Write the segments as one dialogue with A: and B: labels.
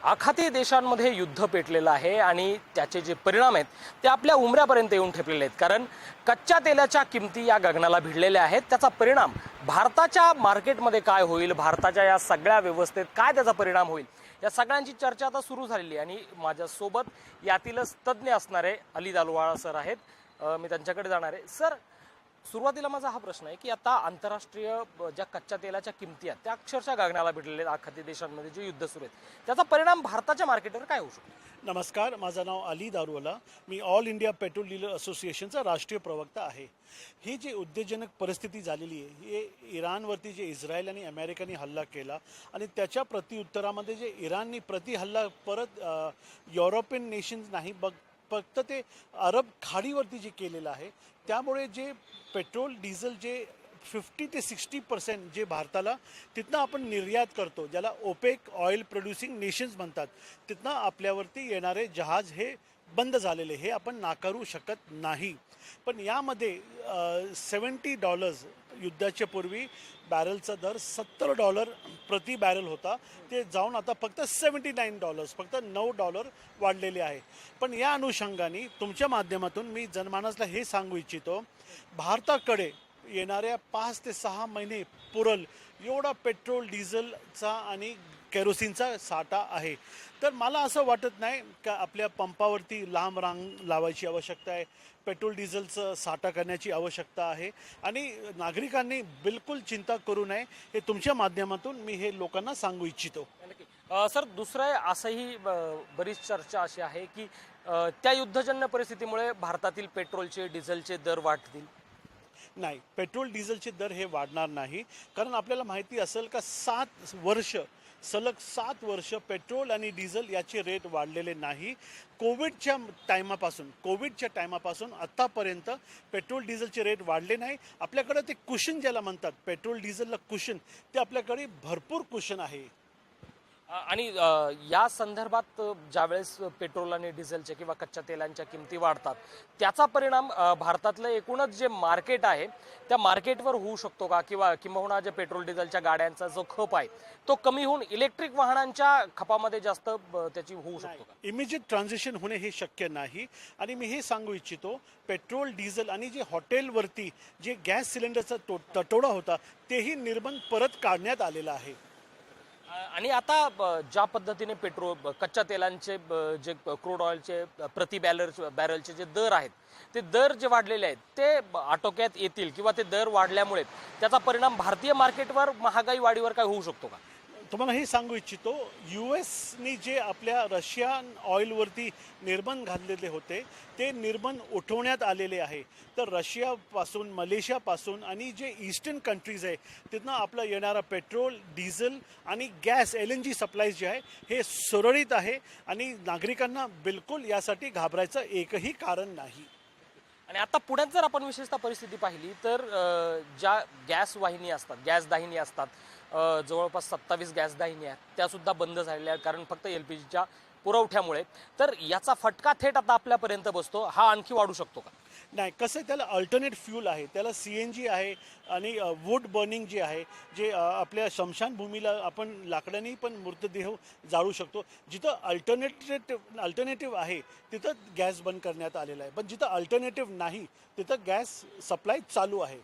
A: आखाती देशांमध्ये युद्ध पेटलेलं आहे आणि त्याचे जे परिणाम आहेत ते आपल्या उमऱ्यापर्यंत येऊन ठेपलेले आहेत। कारण कच्च्या तेलाच्या किमती या गगनाला भिडलेल्या आहेत। त्याचा परिणाम भारताच्या मार्केटमध्ये काय होईल, भारताच्या या सगळ्या व्यवस्थेत काय त्याचा परिणाम होईल, या सगळ्यांची चर्चा आता सुरू झालेली आहे। आणि माझ्यासोबत यातीलच तज्ज्ञ असणारे अली दालवाळा सर आहेत, मी त्यांच्याकडे जाणार आहे। सर, सुरुवातीला माझा हा प्रश्न आहे की आता आंतरराष्ट्रीय ज्या कच्च्या तेलाच्या किमती आहेत त्या अक्षरशः गगनाला भिडलेल्या आहेत। आखाती देशांमध्ये जे युद्ध सुरू आहेत त्याचा परिणाम भारताच्या मार्केटवर काय होऊ शकतो?
B: नमस्कार, माझं नाव अली दारुवाला, मी ऑल इंडिया पेट्रोल डीलर असोसिएशनचा राष्ट्रीय प्रवक्ता आहे। ही जी उद्देजनक परिस्थिती झालेली आहे, हे इराणवरती जे इस्रायल आणि अमेरिकेने हल्ला केला आणि त्याच्या प्रत्युत्तरामध्ये जे इराणने हल्ला परत युरोपियन नेशन्स नाही फक्त ते अरब खाडीवरती जे केलेलं आहे, त्यामुळे जे पेट्रोल डिझेल जे 50 ते 60% जे भारताला तिथनं आपण निर्यात करतो, ज्याला ओपेक ऑइल प्रोड्युसिंग नेशन्स म्हणतात, तिथनं आपल्यावरती येणारे जहाज हे बंद झालेले, हे आपण नाकारू शकत नाही। पण यामध्ये $70 युद्धाच्या पूर्वी बॅरलचा दर $70 प्रति बॅरल होता, ते जाऊन आता फक्त $79, फक्त $9 वाढलेले आहे। पण या अनुषंगाने तुमच्या माध्यमातून मी जनमानसला हे सांगू इच्छितो, भारताकडे येणाऱ्या 5 ते 6 महिने पुरल एवढा पेट्रोल डिझेलचा आणि केरोसिनचा साठा आहे। तर मला असं वाटत नाही का आपल्या पंपावरती लांब रांग लावायची आवश्यकता आहे, पेट्रोल डिझेलचं साठा करण्याची आवश्यकता आहे आणि नागरिकांनी बिलकुल चिंता करू नये, हे तुमच्या माध्यमातून मी हे लोकांना सांगू इच्छितो।
A: सर, दुसरं असंही बरीच चर्चा अशी आहे की त्या युद्धजन्य परिस्थितीमुळे भारतातील पेट्रोलचे डिझेलचे दर वाढतील।
B: नाही, पेट्रोल डिझेलचे दर हे वाढणार नाही, कारण आपल्याला माहिती असेल का 7 वर्ष सलग 7 वर्ष पेट्रोल आणि डिझेल याचे रेट वाढलेले नाही। कोविडच्या टायमापासून आत्तापर्यंत पेट्रोल डिझेलचे रेट वाढले नाही। आपल्याकडे ते कुशन ज्याला म्हणतात, पेट्रोल डिझेलला कुशन, ते आपल्याकडे भरपूर कुशन आहे।
A: आणि या संदर्भात ज्यावेळेस पेट्रोल आणि डिझेलचे किंवा कच्च्या तेलांच्या किमती वाढतात त्याचा परिणाम भारतातलं एकूणच जे मार्केट आहे त्या मार्केटवर होऊ शकतो का? किंवा जे पेट्रोल डिझेलच्या गाड्यांचा जो खप आहे तो कमी होऊन इलेक्ट्रिक वाहनांच्या खपामध्ये जास्त त्याची होऊ शकतो का?
B: इमिजिएट ट्रान्झिशन होणे हे शक्य नाही। आणि मी हे सांगू इच्छितो, पेट्रोल डिझेल आणि जे हॉटेलवरती जे गॅस सिलेंडरचा तटवडा होता तेही निर्बंध परत काढण्यात आलेला आहे।
A: आणि आता ज्या पद्धतीने कच्च्या तेलांचे जे क्रूड ऑइलचे प्रति बॅरलचे जे दर आहेत ते दर जे वाढलेले आहेत ते आटोक्यात येतील किंवा ते दर वाढल्यामुळे त्याचा परिणाम भारतीय मार्केटवर महागाई वाढीवर काय होऊ शकतो का?
B: तुम्हाला हे सांगू इच्छितो, US ने जे आपल्या रशियन ऑइलवरती निर्बंध घातलेले होते ते निर्बंध उठवण्यात आलेले आहे। तर रशियापासून, मलेशियापासून आणि जे ईस्टर्न कंट्रीज आहे तिथनं आपलं येणारा पेट्रोल, डिझेल आणि गॅस LNG सप्लाय जे आहे हे सुरळीत आहे आणि नागरिकांना बिलकुल यासाठी घाबरायचं एकही कारण नाही।
A: आणि आता पुण्यात जर आपण विशेषतः परिस्थिती पाहिली तर ज्या गॅस वाहिनी असतात, गॅस दाहिनी असतात, जवळपास 27 गॅस दाहिनी आहेत, त्यासुद्धा बंद झालेल्या आहेत कारण फक्त LPGच्या पुरवठ्यामुळे। तर याचा फटका थेट आता आपल्यापर्यंत बसतो, हा आणखी वाढू शकतो का?
B: नाही, कसं आहे, त्याला अल्टरनेट फ्यूल आहे, त्याला CNG आहे आणि वूड बर्निंग जे आहे, जे आपल्या स्मशानभूमीला आपण लाकडाने पण मृतदेह जाळू शकतो। जिथं अल्टरनेटिव्ह आहे तिथं गॅस बंद करण्यात आलेला आहे, पण जिथं अल्टरनेटिव्ह नाही तिथं गॅस सप्लाय चालू आहे।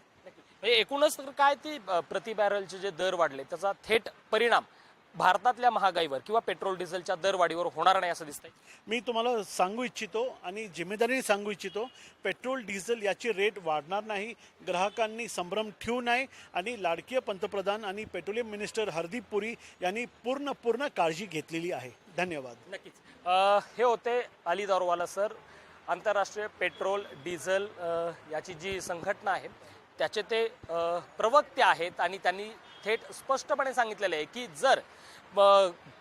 A: एकूणच तर काय ती प्रति बॅरलचे जे दर वाढले त्याचा थेट परिणाम भारतातल्या महागाईवर किंवा पेट्रोल डिझेलच्या दरवाढीवर होणार नाही असं दिसतंय।
B: मी तुम्हाला सांगू इच्छितो आणि जिम्मेदारीने सांगू इच्छितो, पेट्रोल डिझेल याचे रेट वाढणार नाही। ग्राहकांनी संभ्रम ठेवू नये आणि लाडके पंतप्रधान आणि पेट्रोलियम मिनिस्टर हरदीप पुरी यांनी पूर्ण काळजी घेतलेली आहे। धन्यवाद।
A: नक्कीच हे होते अली दारुवाला सर, आंतरराष्ट्रीय पेट्रोल डिझेल याची जी संघटना आहे त्याचे ते प्रवक्ते आहेत आणि त्यांनी थेट स्पष्टपणे सांगितलेलं आहे की जर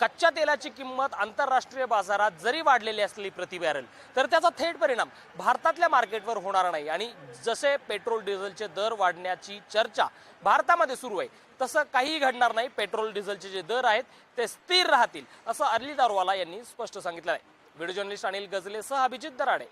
A: कच्च्या तेलाची किंमत आंतरराष्ट्रीय बाजारात जरी वाढलेली असली प्रति बॅरल तर त्याचा थेट परिणाम भारतातल्या मार्केटवर होणार नाही। आणि जसे पेट्रोल डिझेलचे दर वाढण्याची चर्चा भारतामध्ये सुरू आहे तसं काहीही घडणार नाही, पेट्रोल डिझेलचे जे दर आहेत ते स्थिर राहतील असं अली दारुवाला यांनी स्पष्ट सांगितलं आहे। व्हिडिओ जर्नलिस्ट अनिल गजले सह अभिजित दराडे।